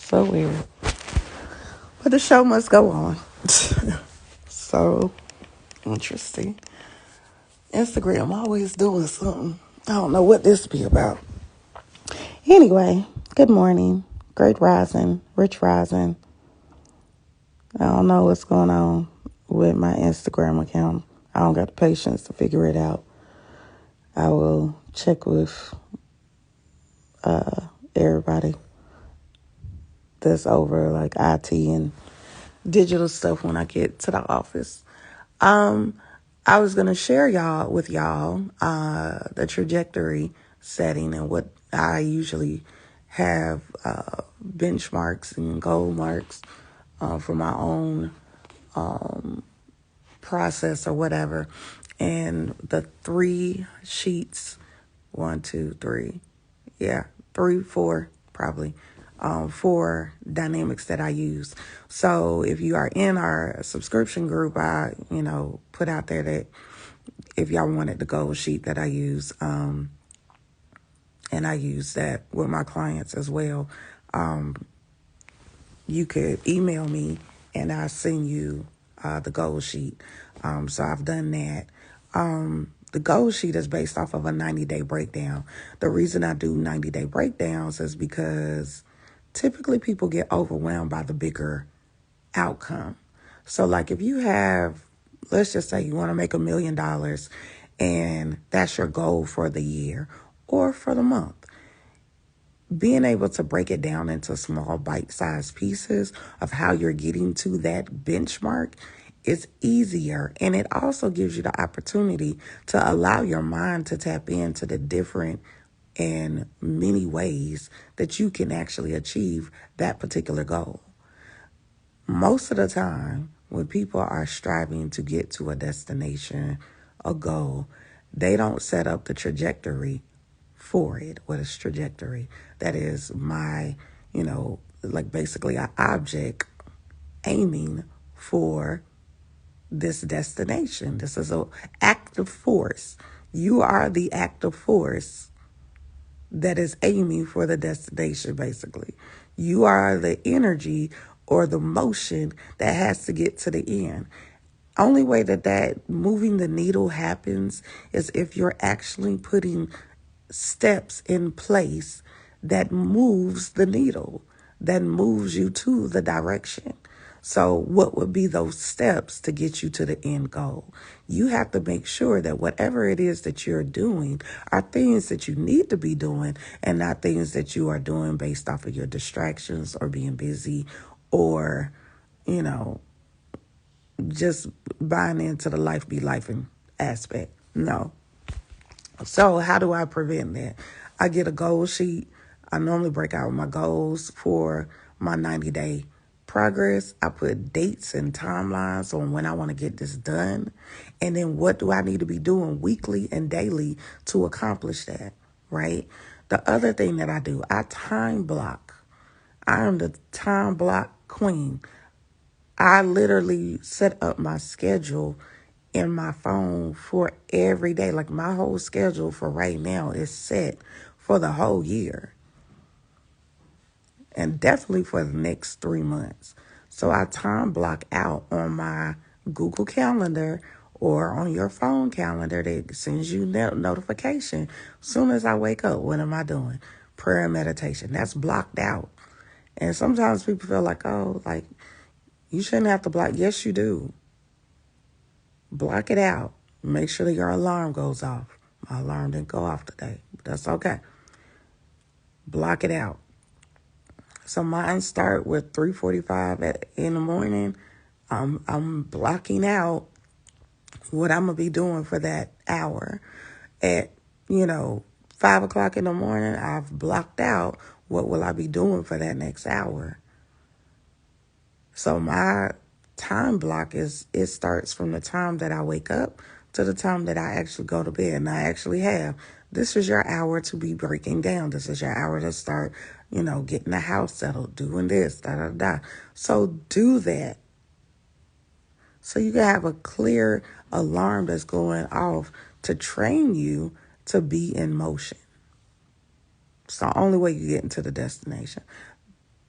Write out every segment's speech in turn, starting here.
So weird. But the show must go on. So interesting. Instagram always doing something. I don't know what this be about. Anyway, good morning. Great rising. Rich rising. I don't know what's going on with my Instagram account. I don't got the patience to figure it out. I will check with everybody that's over like IT and digital stuff when I get to the office. I was going to share with y'all the trajectory setting and what I usually have benchmarks and goal marks for my own process or whatever. And the 3 sheets, 1, 2, 3, yeah, 3, 4, probably, 4 dynamics that I use. So if you are in our subscription group, I, put out there that if y'all wanted the goal sheet that I use, and I use that with my clients as well, you could email me and I'll send you the goal sheet. So I've done that. The goal sheet is based off of a 90-day breakdown. The reason I do 90-day breakdowns is because typically people get overwhelmed by the bigger outcome. So like if you have, let's just say you want to make $1 million and that's your goal for the year or for the month. Being able to break it down into small bite-sized pieces of how you're getting to that benchmark is easier. And it also gives you the opportunity to allow your mind to tap into the different and many ways that you can actually achieve that particular goal. Most of the time, when people are striving to get to a destination, a goal, they don't set up the trajectory for it. What is trajectory? That is my, like basically an object aiming for this destination. This is an active force. You are the active force that is aiming for the destination, basically. You are the energy or the motion that has to get to the end. Only way that moving the needle happens is if you're actually putting steps in place that moves the needle, that moves you to the direction. So what would be those steps to get you to the end goal? You have to make sure that whatever it is that you're doing are things that you need to be doing and not things that you are doing based off of your distractions or being busy or, just buying into the life be lifing aspect. No. So how do I prevent that? I get a goal sheet. I normally break out my goals for my 90-day progress. I put dates and timelines on when I want to get this done. And then what do I need to be doing weekly and daily to accomplish that, right? The other thing that I do, I time block. I am the time block queen. I literally set up my schedule in my phone for every day. Like my whole schedule for right now is set for the whole year and definitely for the next 3 months. So I time block out on my Google Calendar or on your phone calendar that sends you notification. As soon as I wake up, what am I doing? Prayer and meditation. That's blocked out. And sometimes people feel like, you shouldn't have to block. Yes, you do. Block it out. Make sure that your alarm goes off. My alarm didn't go off today, but that's okay. Block it out. So mine start with 3:45 in the morning. I'm blocking out what I'm gonna be doing for that hour. At 5 o'clock in the morning, I've blocked out what will I be doing for that next hour. So my time block it starts from the time that I wake up to the time that I actually go to bed. And I actually have, this is your hour to be breaking down. This is your hour to start, getting the house settled, doing this, da, da, da. So do that. So you can have a clear alarm that's going off to train you to be in motion. It's the only way you get into the destination.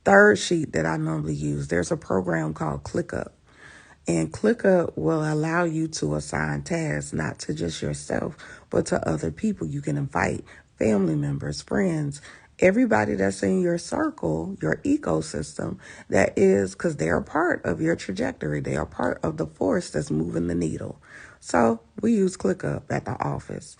third sheet that I normally use, there's a program called ClickUp. And ClickUp will allow you to assign tasks, not to just yourself, but to other people. You can invite family members, friends, everybody that's in your circle, your ecosystem, that is, because they're a part of your trajectory. They are part of the force that's moving the needle. So we use ClickUp at the office.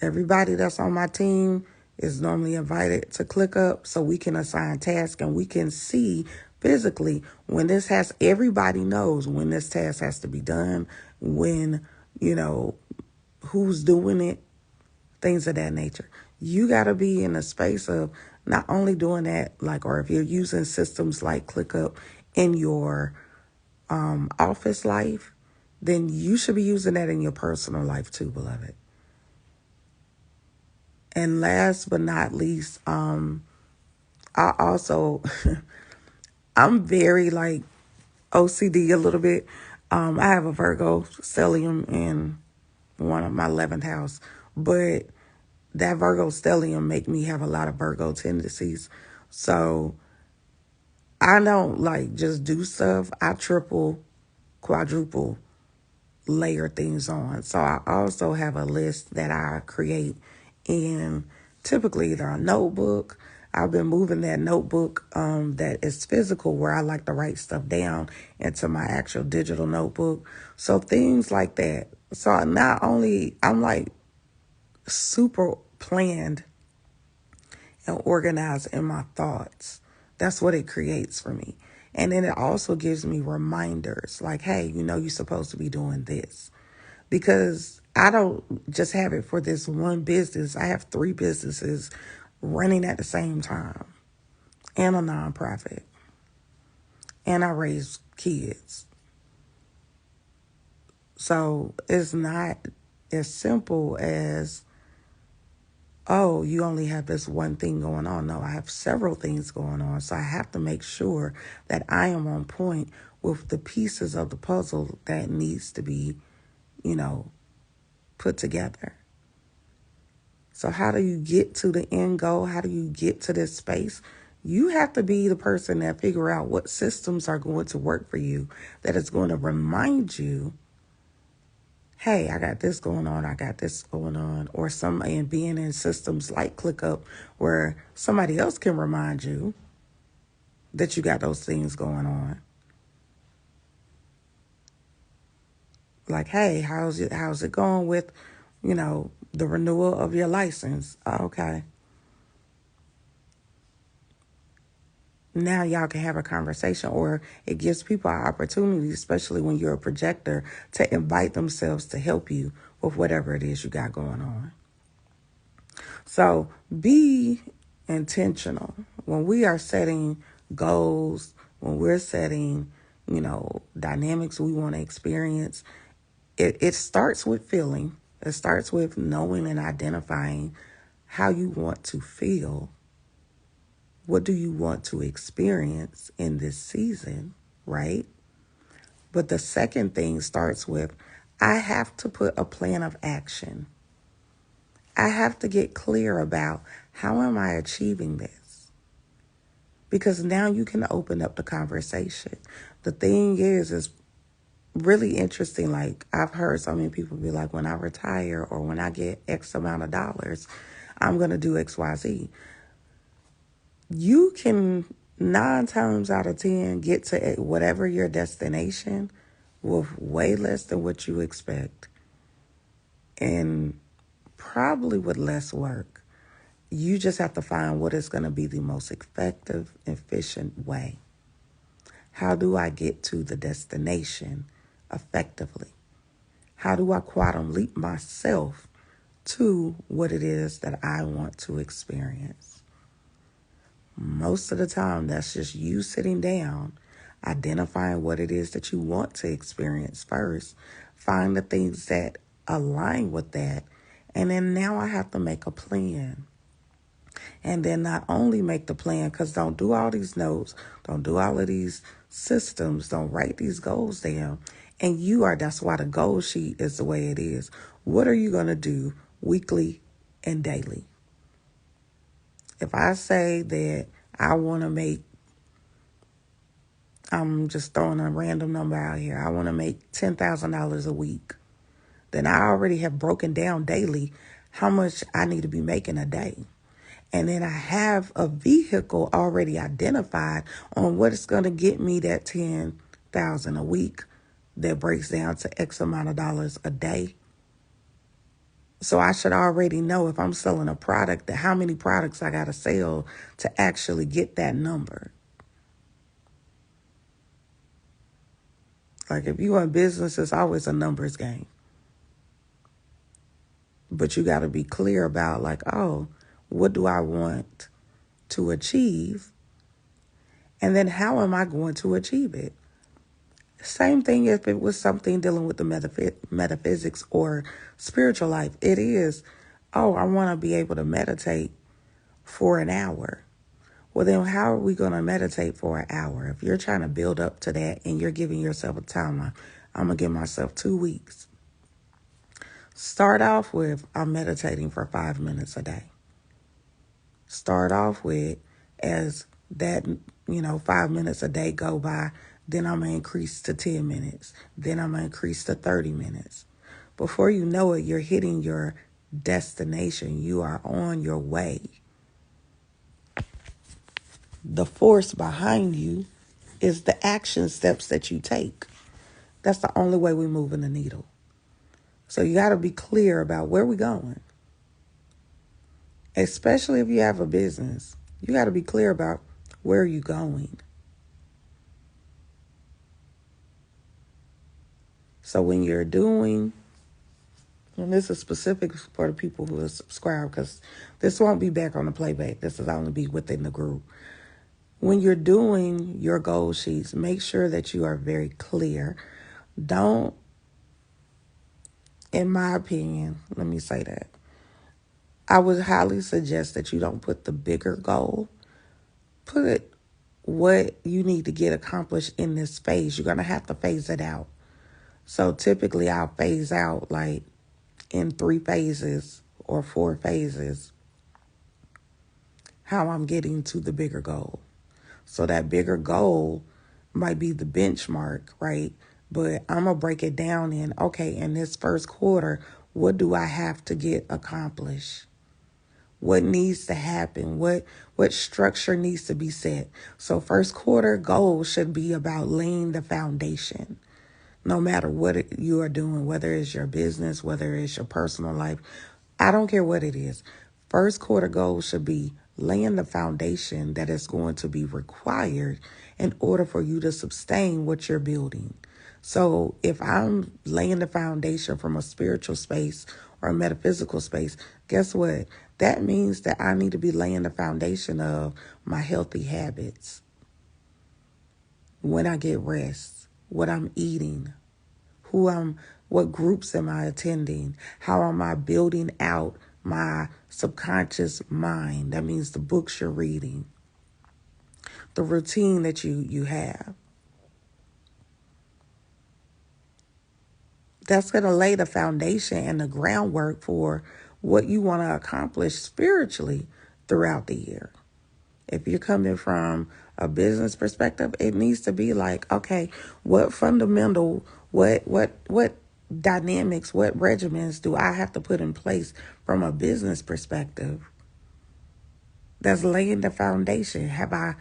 Everybody that's on my team is normally invited to ClickUp so we can assign tasks and we can see physically when this has, everybody knows when this task has to be done, when, who's doing it, things of that nature. You got to be in a space of not only doing that, or if you're using systems like ClickUp in your office life, then you should be using that in your personal life too, beloved. And last but not least, I also, I'm very OCD a little bit. I have a Virgo stellium in one of my 11th house, but that Virgo stellium make me have a lot of Virgo tendencies. So I don't just do stuff. I triple, quadruple layer things on. So I also have a list that I create in typically either a notebook. I've been moving that notebook that is physical where I like to write stuff down into my actual digital notebook. So things like that. So not only I'm super planned and organized in my thoughts. That's what it creates for me. And then it also gives me reminders hey, you're supposed to be doing this. Because I don't just have it for this one business. I have 3 businesses running at the same time and a nonprofit. And I raise kids. So it's not as simple as, oh, you only have this one thing going on. No, I have several things going on. So I have to make sure that I am on point with the pieces of the puzzle that needs to be, put together. So how do you get to the end goal? How do you get to this space? You have to be the person that figure out what systems are going to work for you, that is going to remind you, hey, I got this going on, I got this going on, and being in systems like ClickUp where somebody else can remind you that you got those things going on. Hey, how's it going with, the renewal of your license? Okay. Now y'all can have a conversation, or it gives people an opportunity, especially when you're a projector, to invite themselves to help you with whatever it is you got going on. So be intentional when we are setting goals, when we're setting, dynamics we want to experience. It starts with feeling. It starts with knowing and identifying how you want to feel. What do you want to experience in this season, right? But the second thing starts with, I have to put a plan of action. I have to get clear about how am I achieving this? Because now you can open up the conversation. The thing is really interesting. I've heard so many people be like, when I retire or when I get X amount of dollars, I'm going to do XYZ. You can 9 times out of 10 get to whatever your destination with way less than what you expect. And probably with less work. You just have to find what is going to be the most effective, efficient way. How do I get to the destination effectively? How do I quantum leap myself to what it is that I want to experience? Most of the time, that's just you sitting down, identifying what it is that you want to experience first, find the things that align with that, and then now I have to make a plan. And then not only make the plan, because don't do all these notes, don't do all of these systems, don't write these goals down. And that's why the goal sheet is the way it is. What are you going to do weekly and daily? If I say that I want to make, I'm just throwing a random number out here. I want to make $10,000 a week. Then I already have broken down daily how much I need to be making a day. And then I have a vehicle already identified on what it's going to get me that 10,000 a week that breaks down to X amount of dollars a day. So I should already know if I'm selling a product, that how many products I got to sell to actually get that number. Like if you in business, it's always a numbers game. But you got to be clear about like, oh, what do I want to achieve? And then how am I going to achieve it? Same thing if it was something dealing with the metaphysics or spiritual life. It is, oh, I want to be able to meditate for an hour. Well, then how are we going to meditate for an hour? If you're trying to build up to that and you're giving yourself a timeline, I'm going to give myself 2 weeks. Start off with, I'm meditating for 5 minutes a day. Start off with, as that, 5 minutes a day go by, then I'm going to increase to 10 minutes. Then I'm going to increase to 30 minutes. Before you know it, you're hitting your destination. You are on your way. The force behind you is the action steps that you take. That's the only way we're moving the needle. So you got to be clear about where we're going. Especially if you have a business, you got to be clear about where you're going. So when you're doing, and this is specific for the people who are subscribed, because this won't be back on the playback. This is only be within the group. When you're doing your goal sheets, make sure that you are very clear. Don't, in my opinion, let me say that, I would highly suggest that you don't put the bigger goal. Put what you need to get accomplished in this phase. You're going to have to phase it out. So typically I'll phase out like in 3 phases or 4 phases how I'm getting to the bigger goal. So that bigger goal might be the benchmark, right? But I'm going to break it down in, okay, in this first quarter, what do I have to get accomplished? What needs to happen? What structure needs to be set? So first quarter goal should be about laying the foundation. No matter what you are doing, whether it's your business, whether it's your personal life, I don't care what it is. First quarter goal should be laying the foundation that is going to be required in order for you to sustain what you're building. So if I'm laying the foundation from a spiritual space or a metaphysical space, guess what? That means that I need to be laying the foundation of my healthy habits. When I get rest, what I'm eating, what groups am I attending? How am I building out my subconscious mind? That means the books you're reading, the routine that you have. That's going to lay the foundation and the groundwork for what you want to accomplish spiritually throughout the year. If you're coming from a business perspective, it needs to be like, okay, what fundamental, what dynamics, what regimens do I have to put in place from a business perspective that's laying the foundation? Have I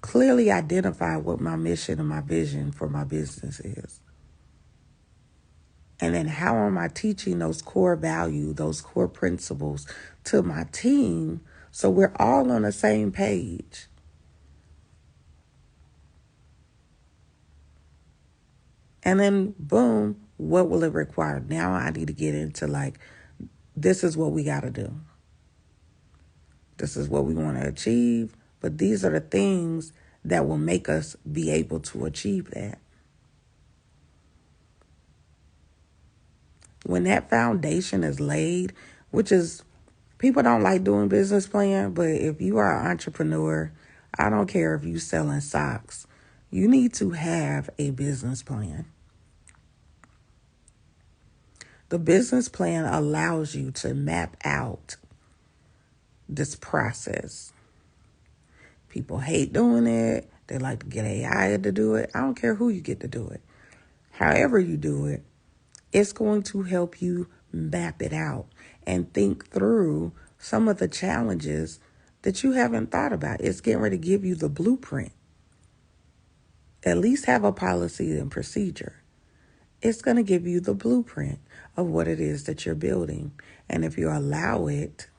clearly identified what my mission and my vision for my business is? And then how am I teaching those core values, those core principles to my team so we're all on the same page? And then, boom, what will it require? Now I need to get into like, this is what we got to do. This is what we want to achieve. But these are the things that will make us be able to achieve that. When that foundation is laid, which is, people don't like doing business plan, but if you are an entrepreneur, I don't care if you're selling socks, you need to have a business plan. The business plan allows you to map out this process. People hate doing it. They like to get AI to do it. I don't care who you get to do it. However you do it, it's going to help you map it out and think through some of the challenges that you haven't thought about. It's getting ready to give you the blueprint. At least have a policy and procedure. It's going to give you the blueprint of what it is that you're building. And if you allow it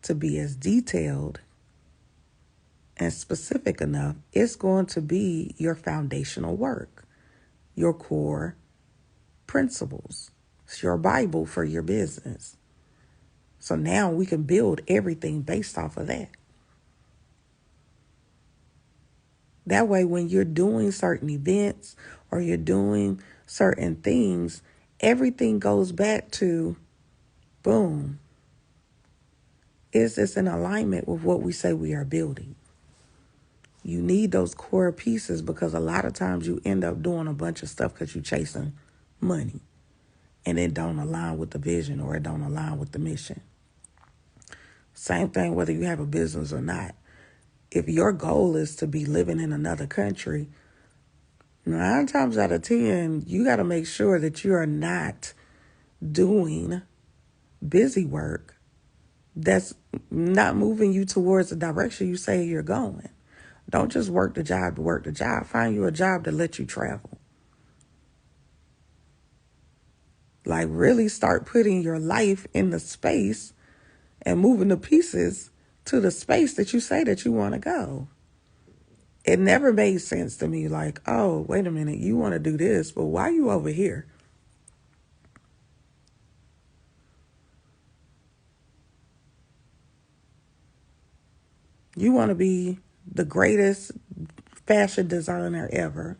to be as detailed and specific enough, it's going to be your foundational work, your core principles. It's your Bible for your business. So now we can build everything based off of that. That way, when you're doing certain events or you're doing certain things, everything goes back to, boom, is this in alignment with what we say we are building? You need those core pieces because a lot of times you end up doing a bunch of stuff because you're chasing money and it don't align with the vision or it don't align with the mission. Same thing whether you have a business or not. If your goal is to be living in another country, 9 times out of 10, you got to make sure that you are not doing busy work that's not moving you towards the direction you say you're going. Don't just work the job to work the job. Find you a job to let you travel. Like really start putting your life in the space and moving the pieces to the space that you say that you want to go. It never made sense to me like, oh, wait a minute, you want to do this, but why are you over here? You want to be the greatest fashion designer ever.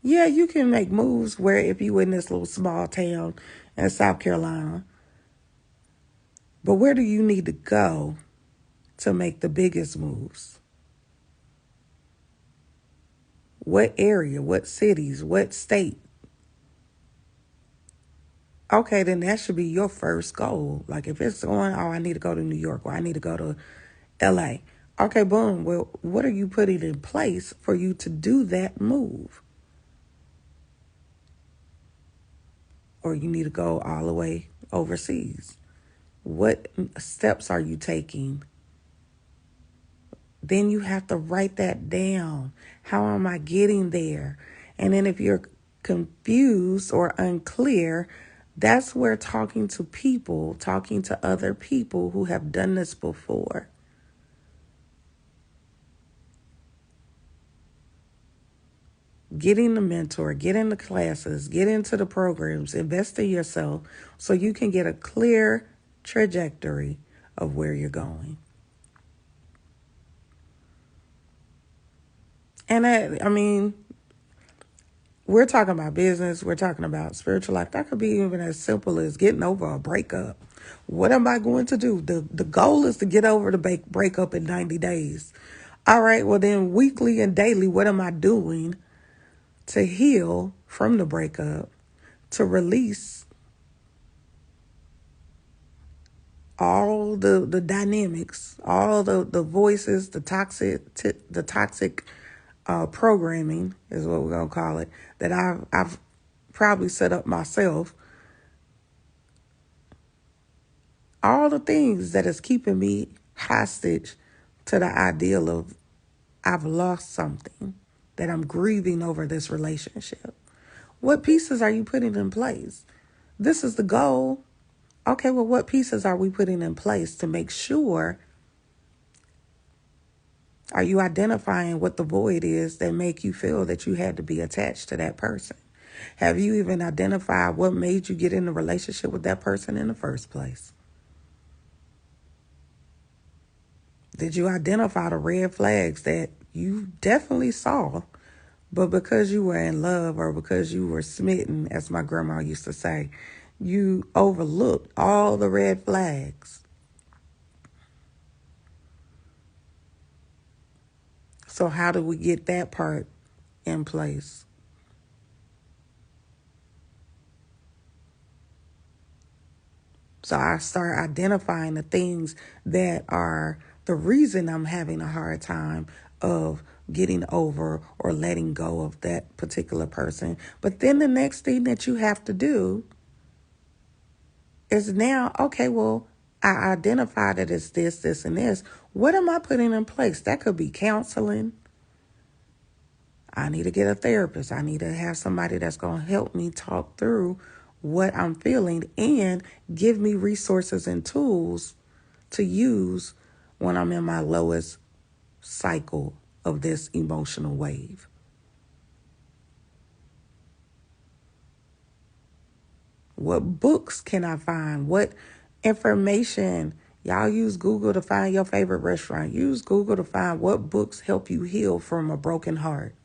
Yeah, you can make moves where if you in this little small town in South Carolina, but where do you need to go to make the biggest moves? What area, what cities, what state? Okay, then that should be your first goal. Like if it's going, oh, I need to go to New York or I need to go to LA. Okay, boom. Well, what are you putting in place for you to do that move? Or you need to go all the way overseas. What steps are you taking? Then you have to write that down. How am I getting there? And then if you're confused or unclear, that's where talking to other people who have done this before. Get in the mentor, get in the classes, get into the programs, invest in yourself so you can get a clear trajectory of where you're going. And I mean, we're talking about business, we're talking about spiritual life. That could be even as simple as getting over a breakup. What am I going to do? The goal is to get over the breakup in 90 days. All right, well then weekly and daily, what am I doing to heal from the breakup, to release all the dynamics, all the voices, the toxic programming is what we're gonna call it, that I've probably set up myself. All the things that is keeping me hostage to the ideal of I've lost something, that I'm grieving over this relationship. What pieces are you putting in place? This is the goal. Okay, well, what pieces are we putting in place to make sure? Are you identifying what the void is that make you feel that you had to be attached to that person? Have you even identified what made you get in a relationship with that person in the first place? Did you identify the red flags that you definitely saw, but because you were in love or because you were smitten, as my grandma used to say, you overlooked all the red flags? So how do we get that part in place? So I start identifying the things that are the reason I'm having a hard time of getting over or letting go of that particular person. But then the next thing that you have to do is now, okay, well, I identified it as this, this, and this. What am I putting in place? That could be counseling. I need to get a therapist. I need to have somebody that's going to help me talk through what I'm feeling and give me resources and tools to use when I'm in my lowest cycle of this emotional wave. What books can I find? What information? Y'all use Google to find your favorite restaurant. Use Google to find what books help you heal from a broken heart.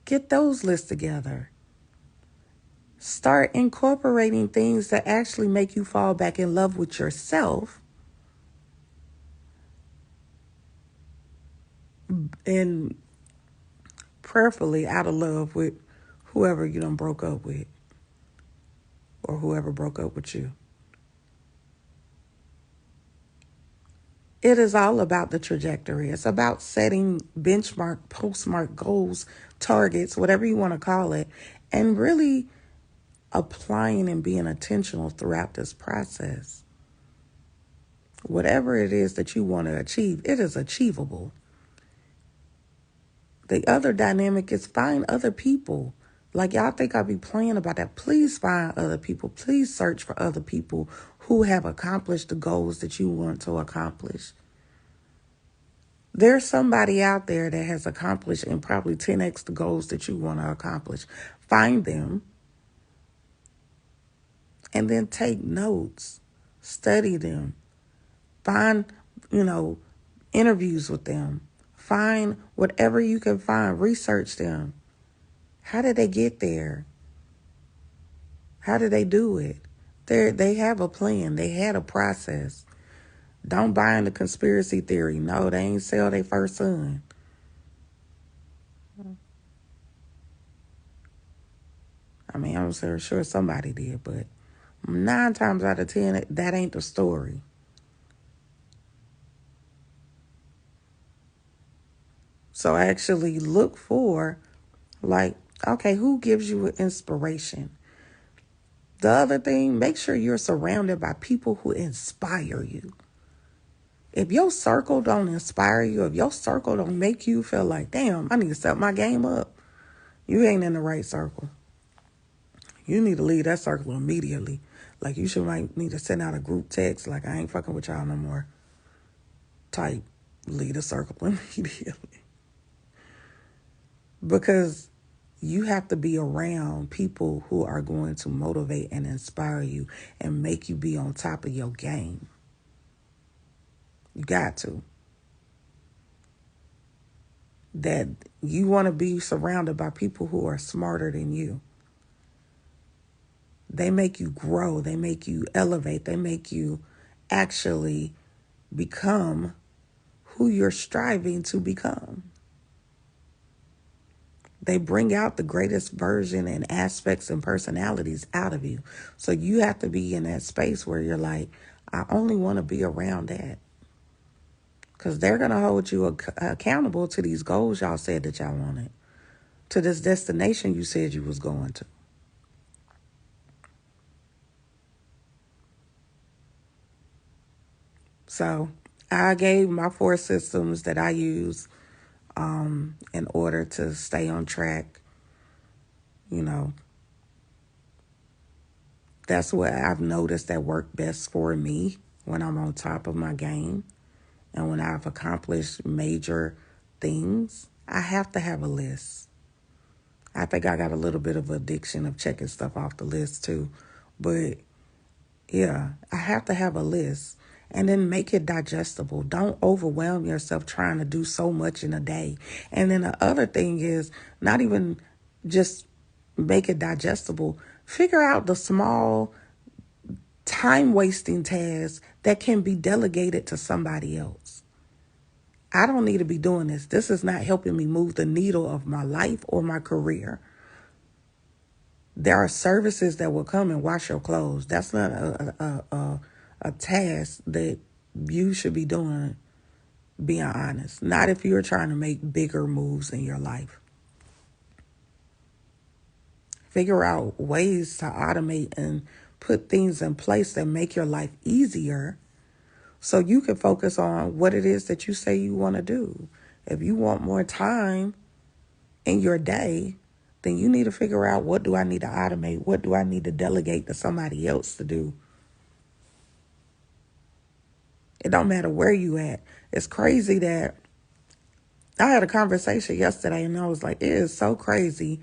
Get those lists together. Start incorporating things that actually make you fall back in love with yourself and prayerfully out of love with whoever you done broke up with or whoever broke up with you. It is all about the trajectory. It's about setting benchmark, postmark goals, targets, whatever you want to call it, and really applying and being intentional throughout this process. Whatever it is that you want to achieve, it is achievable. The other dynamic is find other people. Like, y'all think I be playing about that. Please find other people. Please search for other people who have accomplished the goals that you want to accomplish. There's somebody out there that has accomplished and probably 10x the goals that you want to accomplish. Find them and then take notes. Study them. Find, interviews with them. Find whatever you can find. Research them. How did they get there? How did they do it? They have a plan. They had a process. Don't buy into conspiracy theory. No, they ain't sell their first son. I mean, I'm sure somebody did, but 9 times out of 10, that ain't the story. So actually look for, okay, who gives you inspiration? The other thing, make sure you're surrounded by people who inspire you. If your circle don't inspire you, if your circle don't make you feel like, damn, I need to step my game up, you ain't in the right circle. You need to leave that circle immediately. Like, you might need to send out a group text, like, I ain't fucking with y'all no more. Type, leave the circle immediately. Because you have to be around people who are going to motivate and inspire you and make you be on top of your game. You got to. That you want to be surrounded by people who are smarter than you. They make you grow. They make you elevate. They make you actually become who you're striving to become. They bring out the greatest version and aspects and personalities out of you. So you have to be in that space where you're like, I only want to be around that. Because they're going to hold you accountable to these goals y'all said that y'all wanted. To this destination you said you was going to. So I gave my 4 systems that I use in order to stay on track. That's what I've noticed that work best for me when I'm on top of my game. And when I've accomplished major things, I have to have a list. I think I got a little bit of addiction of checking stuff off the list too. But yeah, I have to have a list and then make it digestible. Don't overwhelm yourself trying to do so much in a day. And then the other thing is not even just make it digestible. Figure out the small time-wasting tasks that can be delegated to somebody else. I don't need to be doing this. This is not helping me move the needle of my life or my career. There are services that will come and wash your clothes. That's not a task that you should be doing, being honest. Not if you're trying to make bigger moves in your life. Figure out ways to automate and put things in place that make your life easier so you can focus on what it is that you say you want to do. If you want more time in your day, then you need to figure out, what do I need to automate? What do I need to delegate to somebody else to do? It don't matter where you at. It's crazy that I had a conversation yesterday and I was like, it is so crazy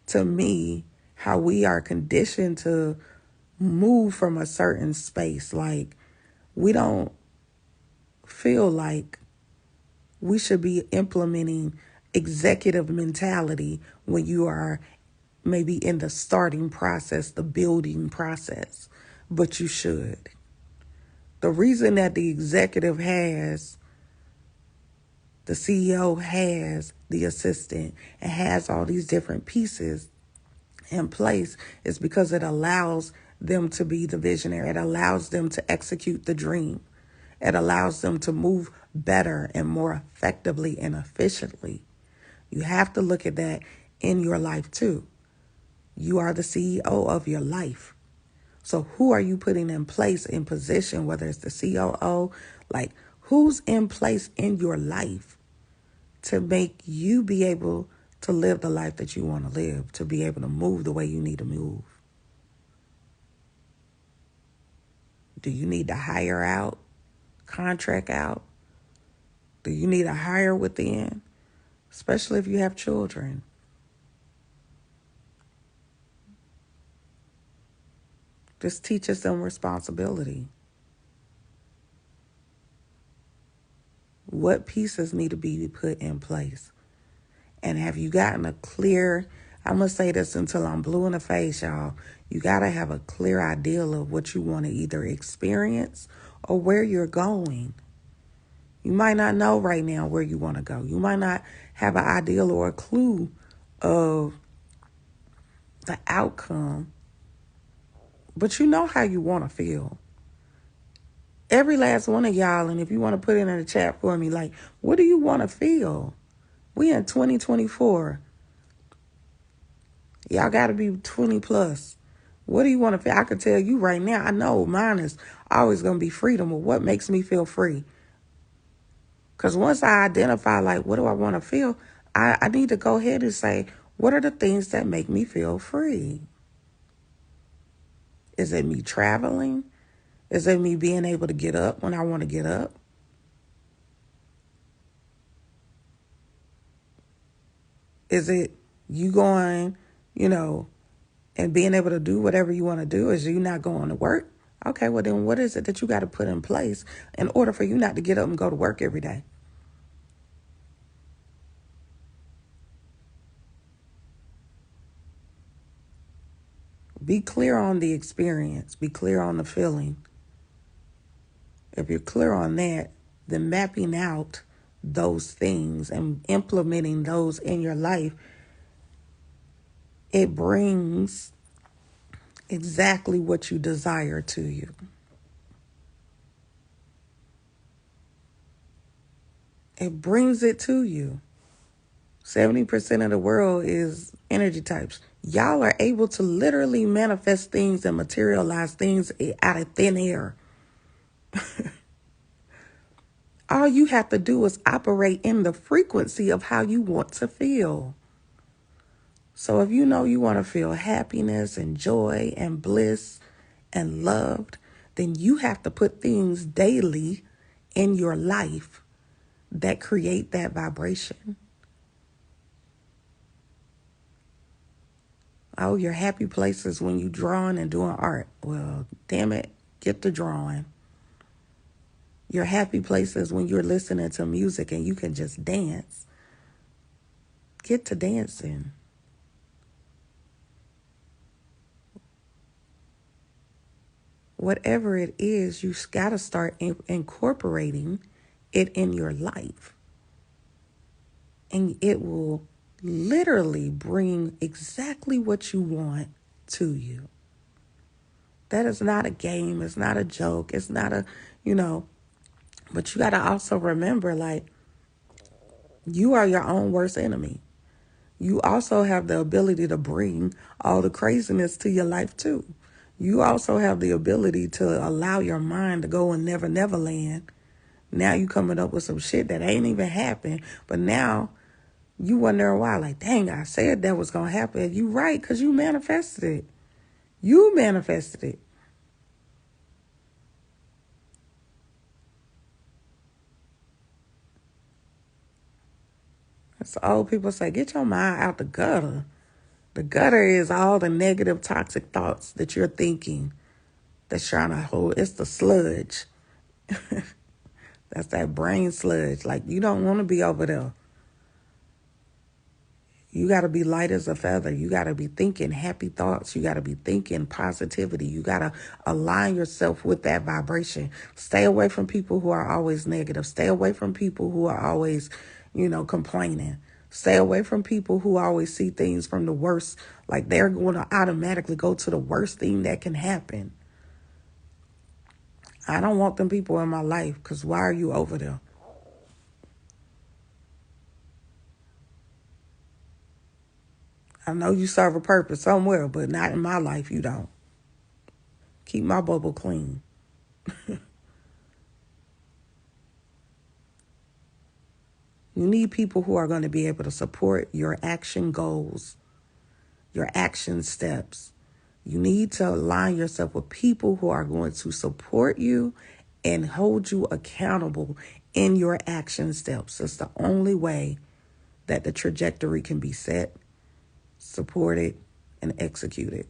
to me how we are conditioned to move from a certain space. Like, we don't feel like we should be implementing executive mentality when you are maybe in the starting process, the building process, but you should. The reason that the executive has, the CEO has the assistant and has all these different pieces in place is because it allows them to be the visionary. It allows them to execute the dream. It allows them to move better and more effectively and efficiently. You have to look at that in your life too. You are the CEO of your life. So who are you putting in place, in position, whether it's the COO, like who's in place in your life to make you be able to live the life that you want to live, to be able to move the way you need to move? Do you need to hire out, contract out? Do you need to hire within, especially if you have children? This teaches them responsibility. What pieces need to be put in place? And have you gotten a clear, I'm going to say this until I'm blue in the face, y'all. You got to have a clear idea of what you want to either experience or where you're going. You might not know right now where you want to go. You might not have an ideal or a clue of the outcome, but you know how you want to feel. Every last one of y'all, and if you want to put it in the chat for me, like, what do you want to feel? We in 2024. Y'all got to be 20 plus. What do you want to feel? I can tell you right now, I know mine is always going to be freedom, of what makes me feel free. Because once I identify, like, what do I want to feel, I need to go ahead and say, what are the things that make me feel free? Is it me traveling? Is it me being able to get up when I want to get up? Is it you going, and being able to do whatever you want to do? Is you not going to work? Okay, well then what is it that you got to put in place in order for you not to get up and go to work every day? Be clear on the experience. Be clear on the feeling. If you're clear on that, then mapping out those things and implementing those in your life, it brings exactly what you desire to you. It brings it to you. 70% of the world is energy types. Y'all are able to literally manifest things and materialize things out of thin air. All you have to do is operate in the frequency of how you want to feel. So if you know you want to feel happiness and joy and bliss and loved, then you have to put things daily in your life that create that vibration. Oh, your happy places when you drawing and doing art. Well, damn it, get to drawing. Your happy places when you're listening to music and you can just dance. Get to dancing. Whatever it is, you got to start incorporating it in your life. And it will literally bring exactly what you want to you. That is not a game. It's not a joke. It's not a, but you got to also remember, like, you are your own worst enemy. You also have the ability to bring all the craziness to your life, too. You also have the ability to allow your mind to go in Never Never Land. Now you coming up with some shit that ain't even happened, but now you wondering why, like, dang, I said that was going to happen. You right, because you manifested it. You manifested it. So old people say, get your mind out the gutter. The gutter is all the negative, toxic thoughts that you're thinking that's trying to hold. It's the sludge. That's that brain sludge. Like, you don't want to be over there. You got to be light as a feather. You got to be thinking happy thoughts. You got to be thinking positivity. You got to align yourself with that vibration. Stay away from people who are always negative. Stay away from people who are always, complaining. Stay away from people who always see things from the worst. Like, they're going to automatically go to the worst thing that can happen. I don't want them people in my life, because why are you over there? I know you serve a purpose somewhere, but not in my life, you don't. Keep my bubble clean. You need people who are going to be able to support your action goals, your action steps. You need to align yourself with people who are going to support you and hold you accountable in your action steps. It's the only way that the trajectory can be set, supported, and executed.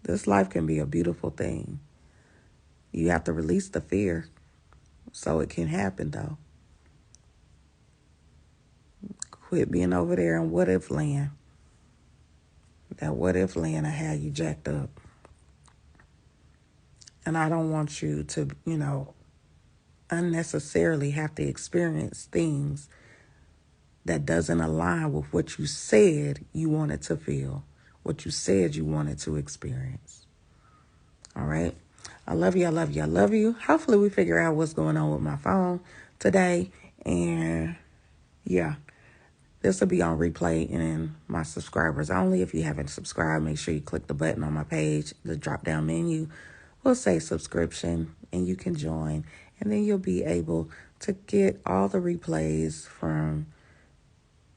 This life can be a beautiful thing. You have to release the fear so it can happen, though. Quit being over there in what if land. That what if land will have you jacked up. And I don't want you to, unnecessarily have to experience things that doesn't align with what you said you wanted to feel, what you said you wanted to experience. All right? I love you. I love you. I love you. Hopefully we figure out what's going on with my phone today. And yeah, this will be on replay and my subscribers only. If you haven't subscribed, make sure you click the button on my page. The drop down menu will say subscription and you can join. And then you'll be able to get all the replays from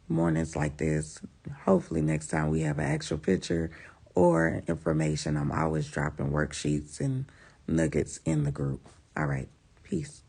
mornings like this. Hopefully next time we have an actual picture or information. I'm always dropping worksheets and nuggets in the group. All right. Peace.